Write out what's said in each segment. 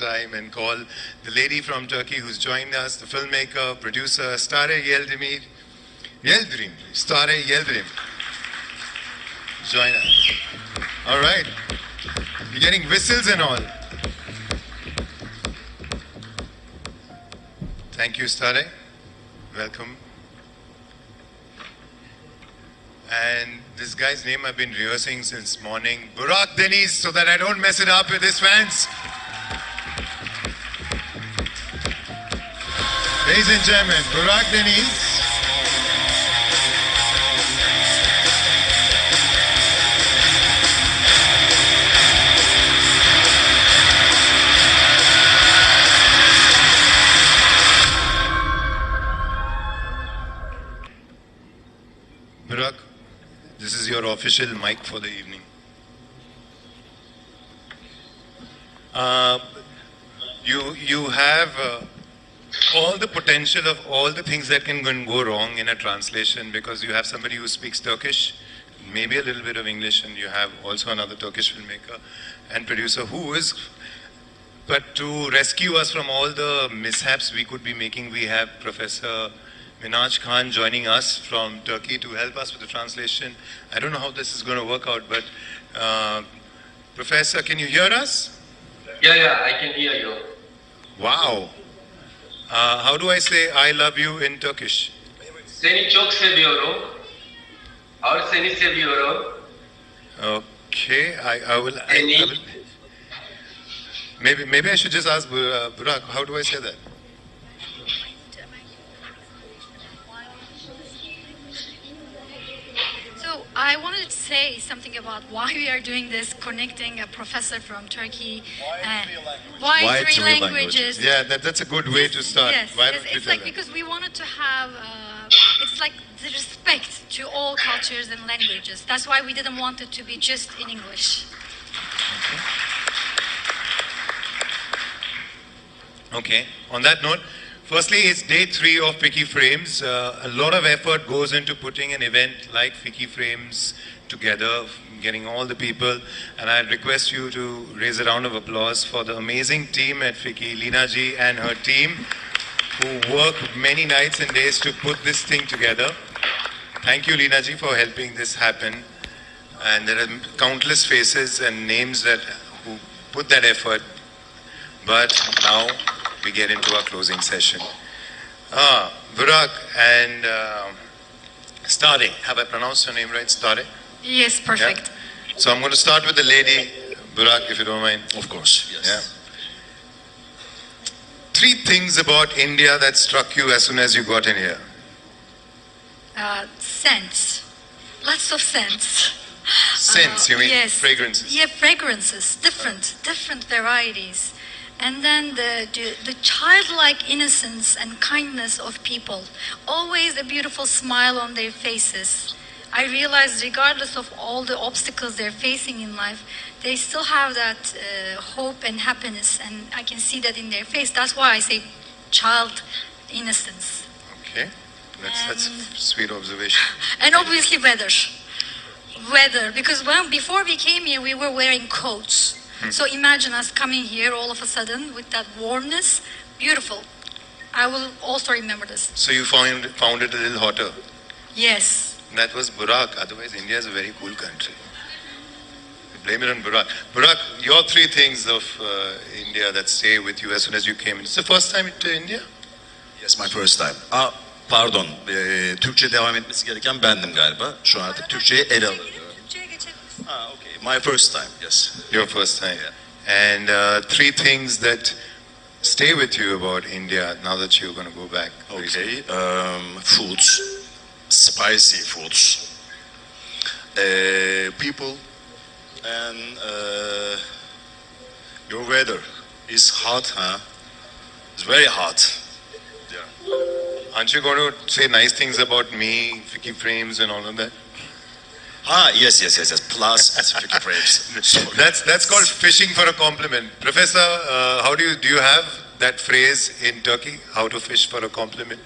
time and call the lady from Turkey who's joined us, the filmmaker, producer, Stare Yildirim. Stare Yildirim. Join us. All right. You're getting whistles and all. Thank you, Stare. Welcome. And this guy's name I've been rehearsing since morning, Burak Deniz, so that I don't mess it up with his fans. Ladies and gentlemen, Burak Deniz. Burak, this is your official mic for the evening. You have all the potential of all the things that can go wrong in a translation, because you have somebody who speaks Turkish, maybe a little bit of English, and you have also another Turkish filmmaker and producer who is. But to rescue us from all the mishaps we could be making, we have Professor Minaj Khan joining us from Turkey to help us with the translation. I don't know how this is going to work out, but Professor, can you hear us? Yeah, I can hear you. Wow. How do I say I love you in Turkish? Seni çok seviyorum. Or seni seviyorum. Okay, I will. Maybe I should just ask Burak, how do I say that? I wanted to say something about why we are doing this, connecting a professor from Turkey. Why three languages? Yeah, that's a good way to start. Yes, it's like because we wanted to have, it's like the respect to all cultures and languages. That's why we didn't want it to be just in English. Okay. On that note, firstly, it's day 3 of Picky Frames. A lot of effort goes into putting an event like Picky Frames together, getting all the people. And I request you to raise a round of applause for the amazing team at Picky, Leena ji and her team, who work many nights and days to put this thing together. Thank you, Leena ji, for helping this happen. And there are countless faces and names who put that effort. But now we get into our closing session. Burak and Stare. Have I pronounced your name right? Stare? Yes, perfect. Yeah? So I'm going to start with the lady, Burak, if you don't mind. Of course, yes. Yeah. 3 things about India that struck you as soon as you got in here. Scents. Lots of scents. Scents, you mean? Yes. Fragrances? Yeah, fragrances. Different varieties. And then the childlike innocence and kindness of people. Always a beautiful smile on their faces. I realized regardless of all the obstacles they're facing in life, they still have that hope and happiness. And I can see that in their face. That's why I say child innocence. Okay. That's a sweet observation. And obviously weather. Because before we came here, we were wearing coats. So imagine us coming here all of a sudden with that warmness. Beautiful. I will also remember this. So you found it a little hotter? Yes. That was Burak. Otherwise, India is a very cool country. Blame it on Burak. Burak, your 3 things of India that stay with you as soon as you came in. It's the first time to India? Yes, my first time. Pardon, Türkçe devam etmesi gereken bendim galiba. Şu an artık Türkçe'ye ele alıyor. Okay. My first time, yes. Your first time. Yeah. And 3 things that stay with you about India now that you're going to go back. Okay. Foods, spicy foods, people, and your weather is hot, huh? It's very hot. Yeah. Aren't you going to say nice things about me, Vicky Frames and all of that? Yes. Plus Picky Frames. That's called fishing for a compliment. Professor, how do you have that phrase in Turkey? How to fish for a compliment?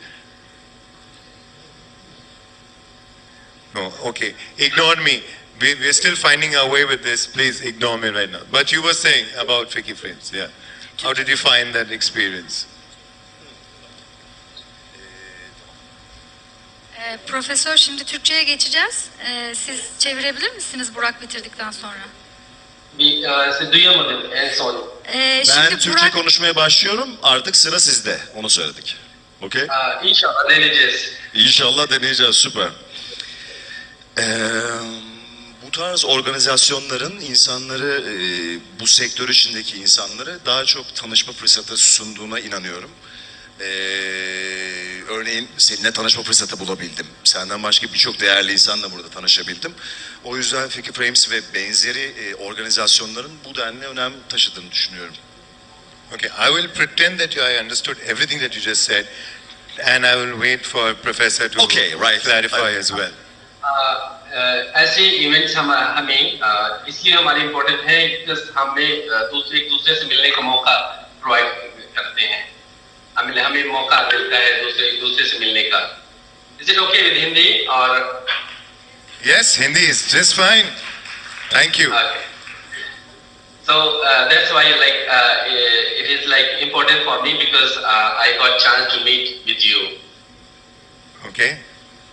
No, okay. Ignore me. We're still finding our way with this. Please ignore me right now. But you were saying about Picky Frames, yeah. How did you find that experience? Profesör, şimdi Türkçe'ye geçeceğiz. Siz çevirebilir misiniz Burak bitirdikten sonra? Duyamadım en son. Ben Şimdi Türkçe Burak, konuşmaya başlıyorum. Artık sıra sizde. Onu söyledik. Okey? İnşallah deneyeceğiz. İnşallah deneyeceğiz. Süper. Bu tarz organizasyonların insanları, bu sektör içindeki insanları daha çok tanışma fırsatı sunduğuna inanıyorum. Örneğin seninle tanışma fırsatı bulabildim. Senden başka birçok değerli insanla burada tanışabildim. O yüzden Fikir Frames ve benzeri organizasyonların bu denli önem taşıdığını düşünüyorum. Okay, I will pretend that I understood everything that you just said, and I will wait for Professor to clarify as well. ऐसे events हमें इसलिए हमारे important है कि हमें एक दूसरे से मिलने का मौका प्रोवाइड करते हैं. हमें मौका मिलता है एक दूसरे से मिलने का. Is it okay with Hindi or? Yes, Hindi is just fine. Thank you. Okay. So that's why it is important for me because I got chance to meet with you. Okay,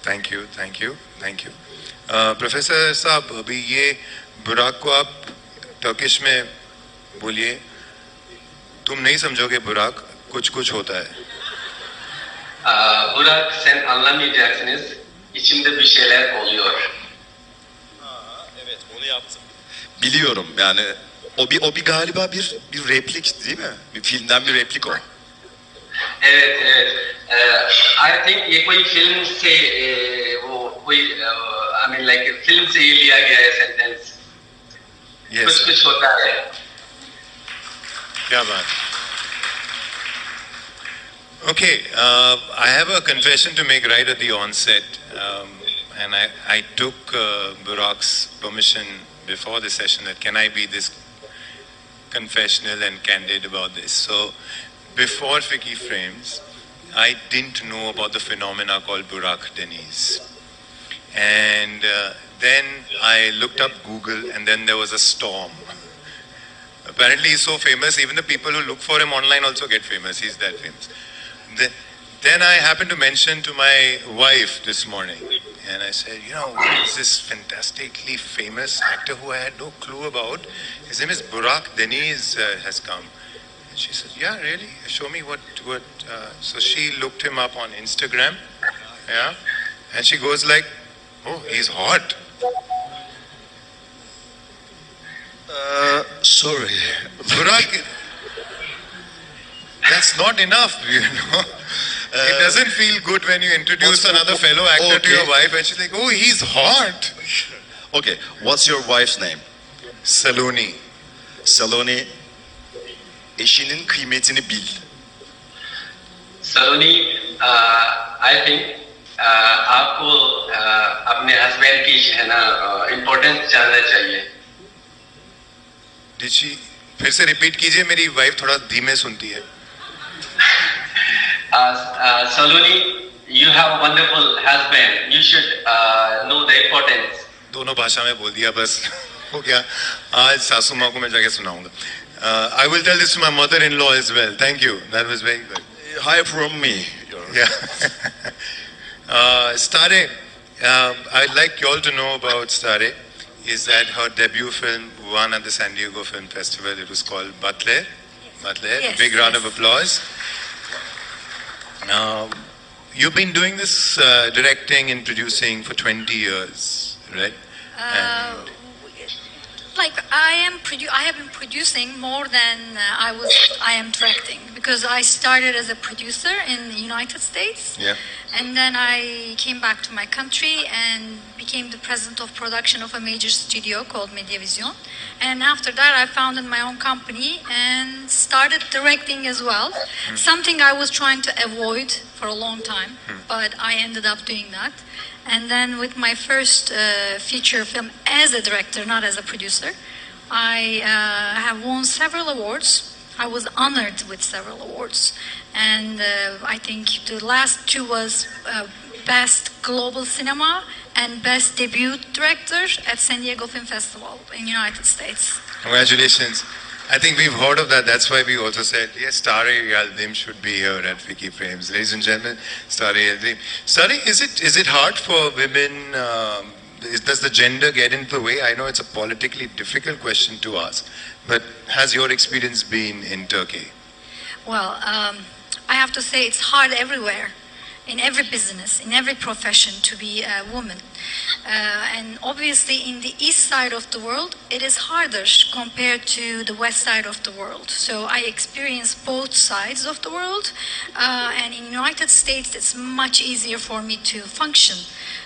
thank you. Professor साहब, अभी ये बुराक को आप Turkish में बोलिए. तुम नहीं समझोगे बुराक, कुछ होता है. Burak, sen anlamayacaksınız. İçimde bir şeyler oluyor. Evet, onu yaptım. Biliyorum yani o bir galiba bir replik değil mi? Bir filmden bir replik o. Evet. I think ये कोई फिल्म से वो कोई फिल्म से ये लिया गया है सेंटेंस. Yes. कुछ होता है. क्या बात. Okay, I have a confession to make right at the onset, and I took Burak's permission before the session that can I be this confessional and candid about this. So, before Ficky Frames, I didn't know about the phenomena called Burak Deniz. And then I looked up Google, and then there was a storm. Apparently he's so famous, even the people who look for him online also get famous. He's that famous. Then I happened to mention to my wife this morning, and I said, there's this fantastically famous actor who I had no clue about. His name is Burak Deniz has come. And she said, yeah, really? Show me what. So she looked him up on Instagram, yeah, and she goes like, oh, he's hot. Sorry. Burak, that's not enough, It doesn't feel good when you introduce another fellow actor to your wife and she's like, oh, he's hot. Okay, what's your wife's name? Saloni. Saloni, eşinin kıymetini bil. Saloni, I think आपको अपने husband की है ना importance जानना चाहिए. Did she? फिर से repeat कीजिए, मेरी वाइफ थोड़ा धीमे सुनती है. Saloni, you have a wonderful husband. You should know the importance. दोनों भाषा में बोल दिया, बस हो गया. आज सासू माँ को मैं जाके सुनाऊंगा. I will tell this to my mother-in-law as well. Thank you. That was very good. Hi from me. Yeah. Stare, I'd like you all to know about Stare. Is that her debut film won at the San Diego Film Festival. It was called Butler. Yes, Big round yes. of applause. You've been doing this directing and producing for 20 years, right? I have been producing more than I am directing, because I started as a producer in the United States. Yeah. And then I came back to my country and became the president of production of a major studio called Mediavision. And after that, I founded my own company and started directing as well. Something I was trying to avoid for a long time, but I ended up doing that. And then with my first feature film as a director, not as a producer, I have won several awards. I was honored with several awards. And I think the last two was Best Global Cinema and Best Debut Director at San Diego Film Festival in the United States. Congratulations. I think we've heard of that. That's why we also said, yes, Stare Yaldim should be here at Vicky Frames. Ladies and gentlemen, Stare Yaldim. Stare, is it hard for women? Does the gender get into the way? I know it's a politically difficult question to ask, but has your experience been in Turkey? Well, I have to say it's hard everywhere, in every business, in every profession, to be a woman. And obviously in the east side of the world, it is harder compared to the west side of the world. So I experience both sides of the world. And in the United States, it's much easier for me to function.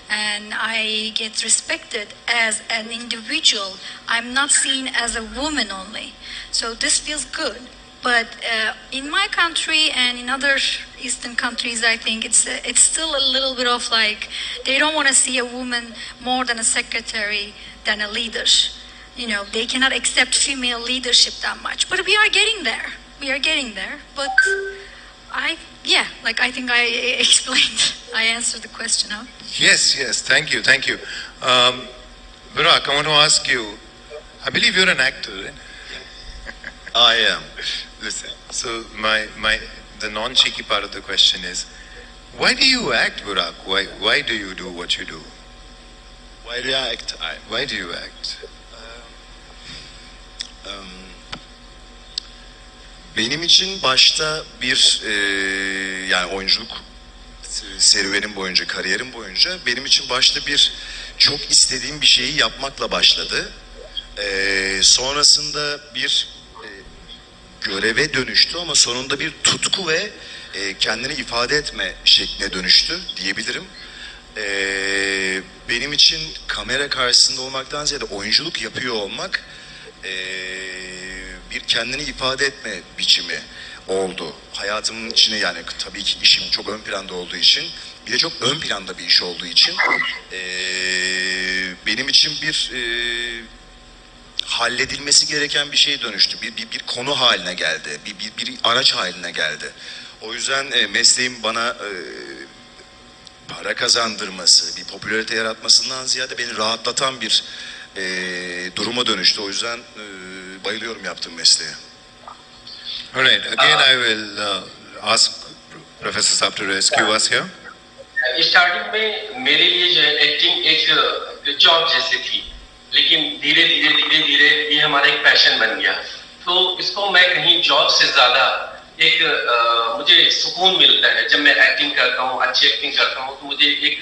And I get respected as an individual. I'm not seen as a woman only. So this feels good. But in my country and in other Eastern countries, I think it's still a little bit of like, they don't want to see a woman more than a secretary than a leader. You know, they cannot accept female leadership that much. But we are getting there. We are getting there. But I think I explained. I answered the question, huh? Yes. Thank you. Burak, I want to ask you, I believe you're an actor, right? I am. Listen, so the non-cheeky part of the question is, why do you act, Burak? Why do you do what you do? Why do I act? Why do you act? Benim için başta bir yani oyunculuk serüvenim boyunca, kariyerim boyunca benim için başta bir çok istediğim bir şeyi yapmakla başladı. Sonrasında bir göreve dönüştü ama sonunda bir tutku ve kendini ifade etme şekline dönüştü diyebilirim. Benim için kamera karşısında olmaktan ziyade oyunculuk yapıyor olmak bir kendini ifade etme biçimi oldu. Hayatımın içine, yani tabii ki işim çok ön planda olduğu için, bir de çok ön planda bir iş olduğu için benim için bir halledilmesi gereken bir şeye dönüştü. Bir konu haline geldi. Bir araç haline geldi. O yüzden mesleğim bana para kazandırması, bir popülarite yaratmasından ziyade beni rahatlatan bir duruma dönüştü. O yüzden bayılıyorum yaptığım mesleğe. Alright, again I will ask Professor Saab to rescue us here. Starting में मेरे लिए जो acting एक job जैसी थी, लेकिन धीरे धीरे ये हमारा एक पैशन बन गया। तो इसको मैं कहीं जॉब से ज्यादा एक मुझे सुकून मिलता है जब मैं एक्टिंग करता हूँ, अच्छी एक्टिंग करता हूँ, तो मुझे एक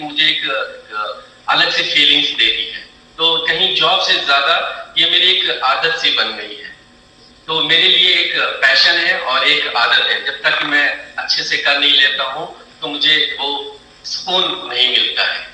अलग सी फीलिंग्स देती है। तो कहीं जॉब से ज्यादा ये मेरी एक आदत सी बन गई है। तो मेरे लिए एक पैशन है और एक आदत है। जब तक मैं अच्छे से कर नहीं लेता हूँ तो मुझे वो सुकून नहीं मिलता है।